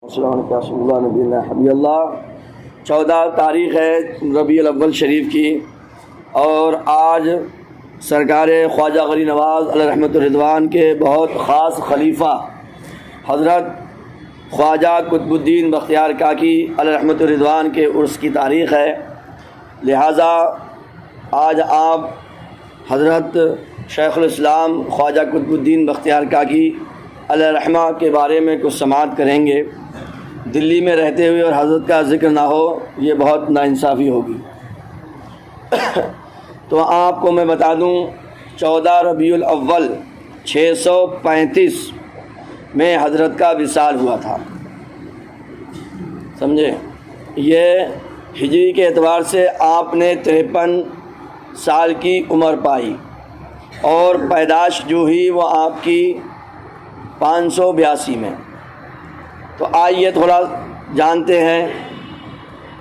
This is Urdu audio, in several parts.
حبی اللہ 14 تاریخ ہے ربیع الاول شریف کی، اور آج سرکار خواجہ غنی نواز علیہ رحمۃ الرضوان کے بہت خاص خلیفہ حضرت خواجہ قطب الدین بختیار کاکی علیہ رحمۃ الرضوان کے عرس کی تاریخ ہے، لہٰذا آج آپ حضرت شیخ الاسلام خواجہ قطب الدین بختیار کاکی علیہ رحمہ کے بارے میں کچھ سماعت کریں گے۔ دلی میں رہتے ہوئے اور حضرت کا ذکر نہ ہو یہ بہت ناانصافی ہوگی۔ تو آپ کو میں بتا دوں 14 ربیع الاول 635 میں حضرت کا وصال ہوا تھا، سمجھے؟ یہ ہجری کے اعتبار سے آپ نے 53 سال کی عمر پائی، اور پیدائش جو ہوئی وہ آپ کی 582 میں۔ تو آئیے تھوڑا جانتے ہیں۔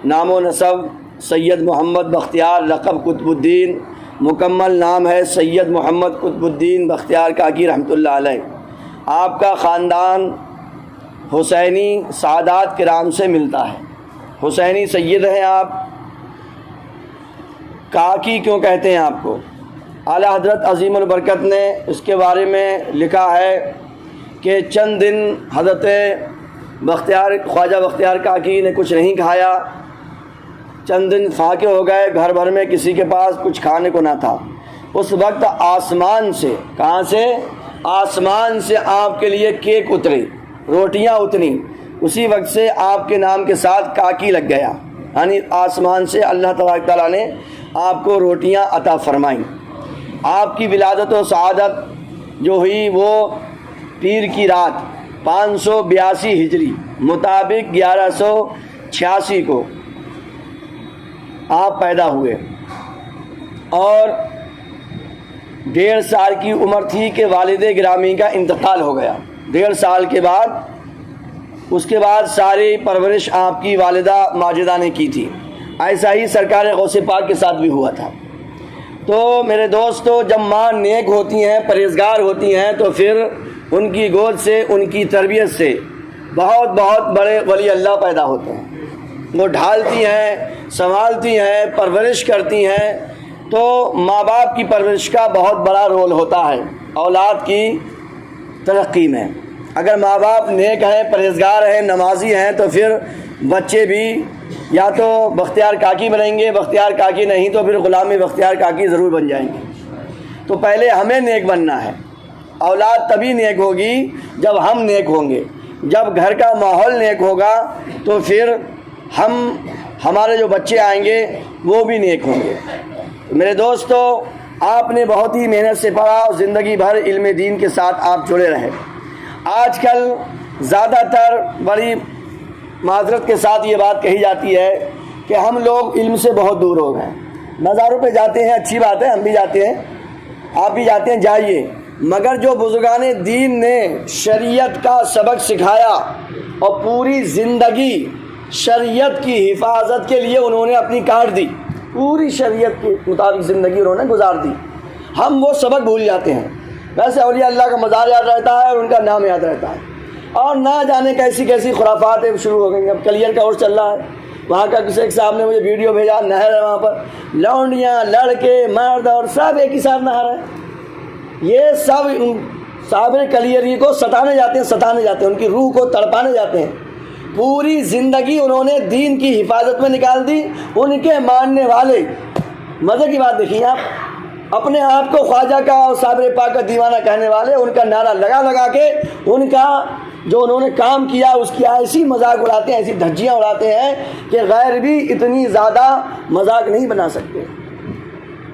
نام و نسب سید محمد بختیار، لقب قطب الدین، مکمل نام ہے سید محمد قطب الدین بختیار کاکی رحمۃ اللہ علیہ۔ آپ کا خاندان حسینی سعادات کرام سے ملتا ہے، حسینی سید ہیں آپ۔ کاکی کیوں کہتے ہیں آپ کو؟ اعلیٰ حضرت عظیم البرکت نے اس کے بارے میں لکھا ہے کہ چند دن حضرت خواجہ بختیار کاکی نے کچھ نہیں کھایا، چند دن فاقے ہو گئے، گھر بھر میں کسی کے پاس کچھ کھانے کو نہ تھا۔ اس وقت آسمان سے، کہاں سے؟ آسمان سے آپ کے لیے کیک اترے، روٹیاں اتری، اسی وقت سے آپ کے نام کے ساتھ کاکی لگ گیا، یعنی آسمان سے اللہ تبارک تعالیٰ نے آپ کو روٹیاں عطا فرمائیں۔ آپ کی ولادت و سعادت جو ہوئی وہ پیر کی رات 582 ہجری مطابق 1186 کو آپ پیدا ہوئے، اور 1.5 سال کی عمر تھی کہ والد گرامی کا انتقال ہو گیا۔ 1.5 سال کے بعد، اس کے بعد ساری پرورش آپ کی والدہ ماجدہ نے کی تھی۔ ایسا ہی سرکار غوث پاک کے ساتھ بھی ہوا تھا۔ تو میرے دوستو، جب ماں نیک ہوتی ہیں، پرہیزگار ہوتی ہیں، تو پھر ان کی گود سے، ان کی تربیت سے بہت بہت بڑے ولی اللہ پیدا ہوتے ہیں۔ وہ ڈھالتی ہیں، سنبھالتی ہیں، پرورش کرتی ہیں۔ تو ماں باپ کی پرورش کا بہت بڑا رول ہوتا ہے اولاد کی ترقی میں۔ اگر ماں باپ نیک ہیں، پرہیزگار ہیں، نمازی ہیں، تو پھر بچے بھی یا تو بختیار کاکی بنیں گے، بختیار کاکی نہیں تو پھر غلام بختیار کاکی ضرور بن جائیں گے۔ تو پہلے ہمیں نیک بننا ہے۔ اولاد تبھی نیک ہوگی جب ہم نیک ہوں گے، جب گھر کا ماحول نیک ہوگا تو پھر ہمارے جو بچے آئیں گے وہ بھی نیک ہوں گے۔ میرے دوستو، آپ نے بہت ہی محنت سے پڑھا اور زندگی بھر علم دین کے ساتھ آپ جڑے رہے۔ آج کل زیادہ تر بڑی معذرت کے ساتھ یہ بات کہی جاتی ہے کہ ہم لوگ علم سے بہت دور ہو گئے۔ مزاروں پہ جاتے ہیں، اچھی بات ہے، ہم بھی جاتے ہیں، آپ بھی جاتے ہیں، جائیے، مگر جو بزرگان دین نے شریعت کا سبق سکھایا اور پوری زندگی شریعت کی حفاظت کے لیے انہوں نے اپنی کاٹ دی، پوری شریعت کے مطابق زندگی انہوں نے گزار دی، ہم وہ سبق بھول جاتے ہیں۔ ویسے اولیاء اللہ کا مزار یاد رہتا ہے اور ان کا نام یاد رہتا ہے، اور نہ جانے کیسی کیسی خرافات شروع ہو گئی۔ اب کلیئر کا عرس چل رہا ہے، وہاں کا کسی ایک صاحب نے مجھے ویڈیو بھیجا، نہر ہے وہاں پر، لونڈیاں، لڑکے، مرد اور سب ایک ہی ساتھ نہا رہے ہیں۔ یہ سب صاحب کلیئری کو ستانے جاتے ہیں، ان کی روح کو تڑپانے جاتے ہیں۔ پوری زندگی انہوں نے دین کی حفاظت میں نکال دی۔ ان کے ماننے والے، مزے کی بات دیکھیے آپ، اپنے آپ کو خواجہ کا اور صابر پاک کا دیوانہ کہنے والے، ان کا نعرہ لگا کے ان کا جو انہوں نے کام کیا اس کی ایسی مذاق اڑاتے ہیں، ایسی دھجیاں اڑاتے ہیں کہ غیر بھی اتنی زیادہ مذاق نہیں بنا سکتے۔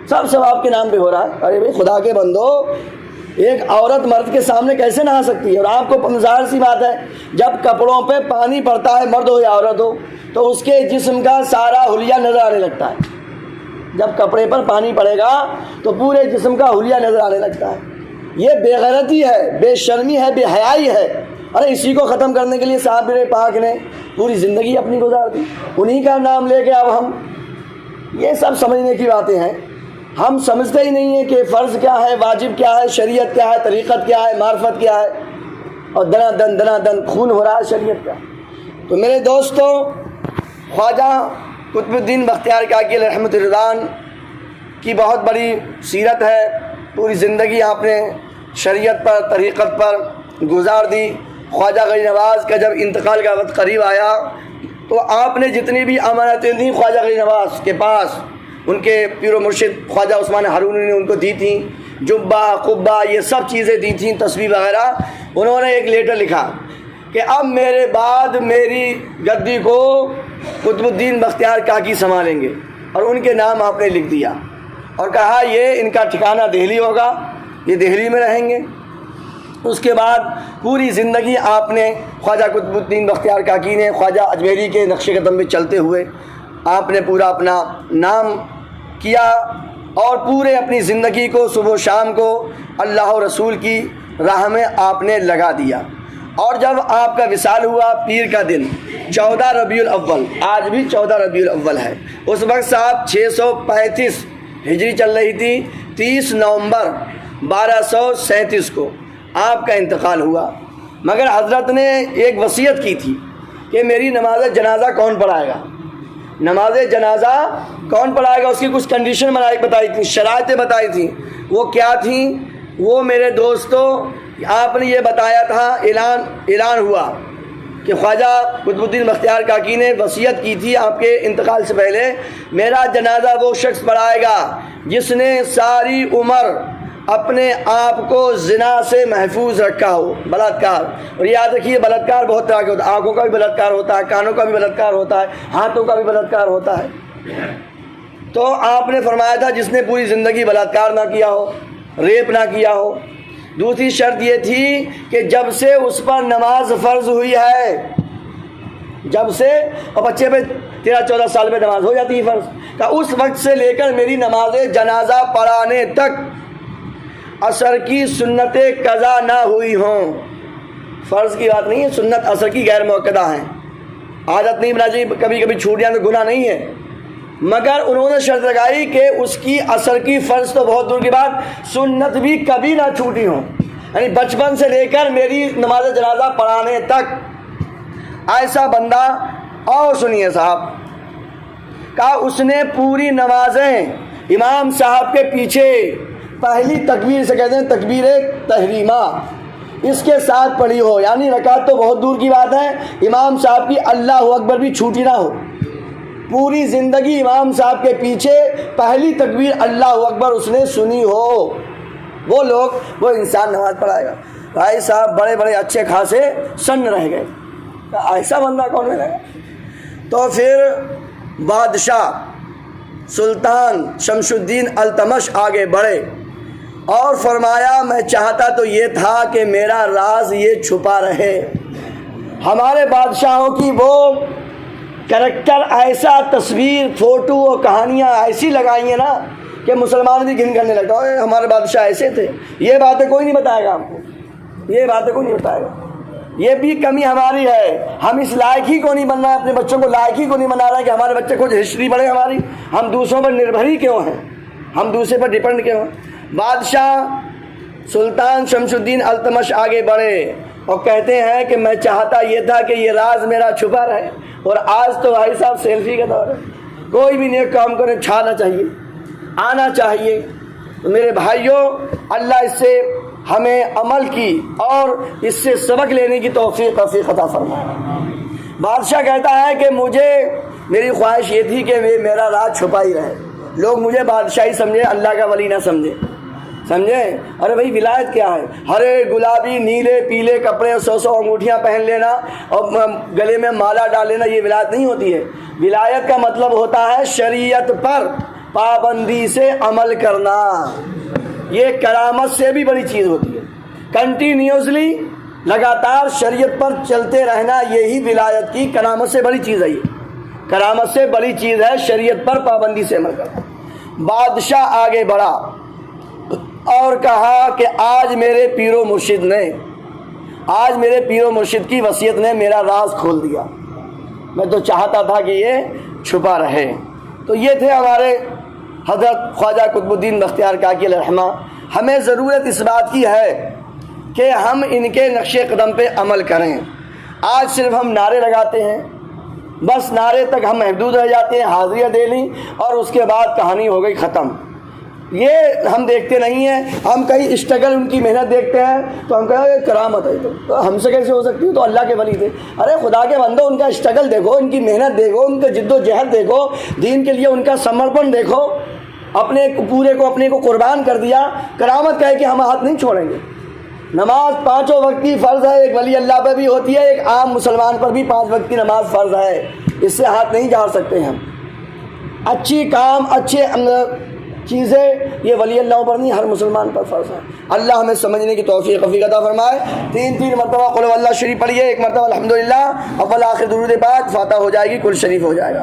سب ثواب کے نام پہ ہو رہا ہے۔ ارے بھائی خدا کے بندو، ایک عورت مرد کے سامنے کیسے نہا سکتی ہے؟ اور آپ کو ظاہر سی بات ہے، جب کپڑوں پہ پانی پڑتا ہے، مرد ہو یا عورت ہو، تو اس کے جسم کا سارا حلیہ نظر آنے لگتا ہے۔ جب کپڑے پر پانی پڑے گا تو پورے جسم کا حلیہ نظر آنے لگتا ہے۔ یہ بے غیرتی ہے، بے شرمی ہے، بے حیائی ہے۔ ارے اسی کو ختم کرنے کے لیے صابر پاک نے پوری زندگی اپنی گزار دی، انہی کا نام لے کے اب ہم یہ سب سمجھنے کی باتیں ہیں۔ ہم سمجھتے ہی نہیں ہیں کہ فرض کیا ہے، واجب کیا ہے، شریعت کیا ہے، طریقت کیا ہے، معرفت کیا ہے، اور دنا دن خون ہو رہا ہے شریعت کا۔ تو میرے دوستوں، خواجہ قطب الدین بختیار کاکی رحمۃ الرضوان کی بہت بڑی سیرت ہے. پوری زندگی آپ نے شریعت پر، طریقت پر گزار دی. خواجہ غنی نواز کا جب انتقال کا وقت قریب آیا تو آپ نے جتنی بھی امانتیں دیں خواجہ غنی نواز کے پاس، ان کے پیر و مرشد خواجہ عثمان ہارونی نے ان کو دی تھیں، جبہ قبہ یہ سب چیزیں دی تھیں، تسبیح وغیرہ. انہوں نے ایک لیٹر لکھا کہ اب میرے بعد میری گدی کو قطب الدین بختیار کاکی سنبھالیں گے، اور ان کے نام آپ نے لکھ دیا اور کہا یہ ان کا ٹھکانہ دہلی ہوگا، یہ دہلی میں رہیں گے. اس کے بعد پوری زندگی آپ نے خواجہ قطب الدین بختیار کاکی نے خواجہ اجمیری کے نقش قدم پہ چلتے ہوئے آپ نے پورا اپنا نام کیا، اور پورے اپنی زندگی کو صبح و شام کو اللہ و رسول کی راہ میں آپ نے لگا دیا. اور جب آپ کا وصال ہوا پیر کا دن 14 ربیع الاول، آج بھی 14 ربیع الاول ہے، اس وقت صاحب 635 ہجری چل رہی تھی. 30 نومبر 1237 کو آپ کا انتقال ہوا. مگر حضرت نے ایک وصیت کی تھی کہ میری نماز جنازہ کون پڑھائے گا، نماز جنازہ کون پڑھائے گا. اس کی کچھ کنڈیشن بتائی تھیں، شرائطیں بتائی تھیں. وہ کیا تھیں؟ وہ میرے دوستوں آپ نے یہ بتایا تھا، اعلان ہوا کہ خواجہ قطب الدین بختیار کاکی نے وصیت کی تھی آپ کے انتقال سے پہلے، میرا جنازہ وہ شخص پڑھائے گا جس نے ساری عمر اپنے آپ کو زنا سے محفوظ رکھا ہو، بلاత్కాر. اور یاد رکھیے بلاత్కాر بہت طرح کے ہوتا ہے، آنکھوں کا بھی بلاత్కాر ہوتا ہے، کانوں کا بھی بلاత్కాر ہوتا ہے، ہاتھوں کا بھی بلاత్కాر ہوتا ہے. تو آپ نے فرمایا تھا جس نے پوری زندگی بلاత్కాر نہ کیا ہو، ریپ نہ کیا ہو. دوسری شرط یہ تھی کہ جب سے اس پر نماز فرض ہوئی ہے، جب سے، اور بچے پہ 13-14 سال پہ نماز ہو جاتی ہے فرض، کہ اس وقت سے لے کر میری نماز جنازہ پڑھانے تک عصر کی سنتیں قضا نہ ہوئی ہوں. فرض کی بات نہیں ہے، سنت عصر کی غیر موقدہ ہیں، عادت نہیں بنا چاہیے، کبھی کبھی چھوٹ جائیں تو گناہ نہیں ہے. مگر انہوں نے شرط لگائی کہ اس کی عصر کی فرض تو بہت دور کی بات، سنت بھی کبھی نہ چھوٹی ہوں، یعنی بچپن سے لے کر میری نماز جنازہ پڑھانے تک. ایسا بندہ، اور سنیے صاحب، کہا اس نے پوری نمازیں امام صاحب کے پیچھے پہلی تکبیر سے کہتے ہیں تکبیر تحریمہ، اس کے ساتھ پڑھی ہو، یعنی رکعت تو بہت دور کی بات ہے، امام صاحب کی اللہ اکبر بھی چھوٹی نہ ہو. پوری زندگی امام صاحب کے پیچھے پہلی تکبیر اللہ اکبر اس نے سنی ہو. وہ لوگ، وہ انسان نماز پڑھائے گا. بھائی صاحب بڑے بڑے اچھے خاصے سن رہ گئے، ایسا بندہ کون ملے گا؟ تو پھر بادشاہ سلطان شمس الدین التمش آگے بڑھے اور فرمایا میں چاہتا تو یہ تھا کہ میرا راز یہ چھپا رہے. ہمارے بادشاہوں کی وہ کریکٹر ایسا، تصویر، فوٹو اور کہانیاں ایسی لگائی ہیں نا کہ مسلمان بھی گھن کرنے لگتا ہے ہمارے بادشاہ ایسے تھے. یہ باتیں کوئی نہیں بتائے گا ہم کو، یہ باتیں کوئی نہیں بتائے گا. یہ بھی کمی ہماری ہے، ہم اس لائق ہی کو نہیں بننا ہے، اپنے بچوں کو لائق ہی کو نہیں بنا رہا ہے کہ ہمارے بچے کچھ ہسٹری پڑھے ہماری. ہم دوسروں پر نربھر ہی کیوں ہیں، ہم دوسرے پر ڈپینڈ کیوں ہیں. بادشاہ سلطان شمس الدین التمش آگے بڑھے اور کہتے ہیں کہ میں چاہتا یہ تھا کہ یہ راز میرا چھپا رہے. اور آج تو بھائی صاحب سیلفی کا دور ہے، کوئی بھی نیک کام کرے چھانا چاہیے، آنا چاہیے. تو میرے بھائیوں، اللہ اس سے ہمیں عمل کی اور اس سے سبق لینے کی توفیق عطا فرمائے. بادشاہ کہتا ہے کہ میری خواہش یہ تھی کہ میرا راز چھپا ہی رہے، لوگ مجھے بادشاہی سمجھے، اللہ کا ولی نہ سمجھے. سمجھے؟ ارے بھائی ولایت کیا ہے؟ ہرے گلابی نیلے پیلے کپڑے، 100 انگوٹھیاں پہن لینا اور گلے میں مالا ڈال لینا، یہ ولایت نہیں ہوتی ہے. ولایت کا مطلب ہوتا ہے شریعت پر پابندی سے عمل کرنا. یہ کرامت سے بھی بڑی چیز ہوتی ہے. کنٹینیوسلی لگاتار شریعت پر چلتے رہنا، یہی ولایت کی کرامت سے بڑی چیز ہے. یہ کرامت سے بڑی چیز ہے شریعت پر پابندی سے عمل کرنا. بادشاہ آگے بڑھا اور کہا کہ آج میرے پیر و مرشد کی وصیت نے میرا راز کھول دیا. میں تو چاہتا تھا کہ یہ چھپا رہے. تو یہ تھے ہمارے حضرت خواجہ قطب الدین بختیار کاکی علیہ الرحمہ. ہمیں ضرورت اس بات کی ہے کہ ہم ان کے نقش قدم پہ عمل کریں آج صرف ہم نعرے لگاتے ہیں، بس نعرے تک ہم محدود رہ جاتے ہیں، حاضریاں دے لیں اور اس کے بعد کہانی ہو گئی ختم۔ یہ ہم دیکھتے نہیں ہیں۔ ہم کہیں اسٹرگل ان کی محنت دیکھتے ہیں تو ہم کہیں یہ کرامت ہے، تو ہم سے کیسے ہو سکتی ہے؟ تو اللہ کے ولی تھے۔ ارے خدا کے بندو، ان کا اسٹرگل دیکھو، ان کی محنت دیکھو، ان کا جد و جہد دیکھو، دین کے لیے ان کا سمرپن دیکھو، اپنے پورے کو اپنے کو قربان کر دیا۔ کرامت کہے کہ ہم ہاتھ نہیں چھوڑیں گے۔ نماز 5 وقت کی فرض ہے، ایک ولی اللہ پہ بھی ہوتی ہے، ایک عام مسلمان پر بھی 5 وقت کی نماز فرض ہے، اس سے ہاتھ نہیں جھاڑ سکتے ہم۔ اچھی کام، اچھے چیزیں یہ ولی اللہ پر نہیں، ہر مسلمان پر فرض ہے۔ اللہ ہمیں سمجھنے کی توفیق عطا فرمائے۔ 3 مرتبہ قل هو اللہ شریف پڑھیے، 1 مرتبہ الحمدللہ، اول آخر درود پاک، فاتحہ ہو جائے گی، کل شریف ہو جائے گا۔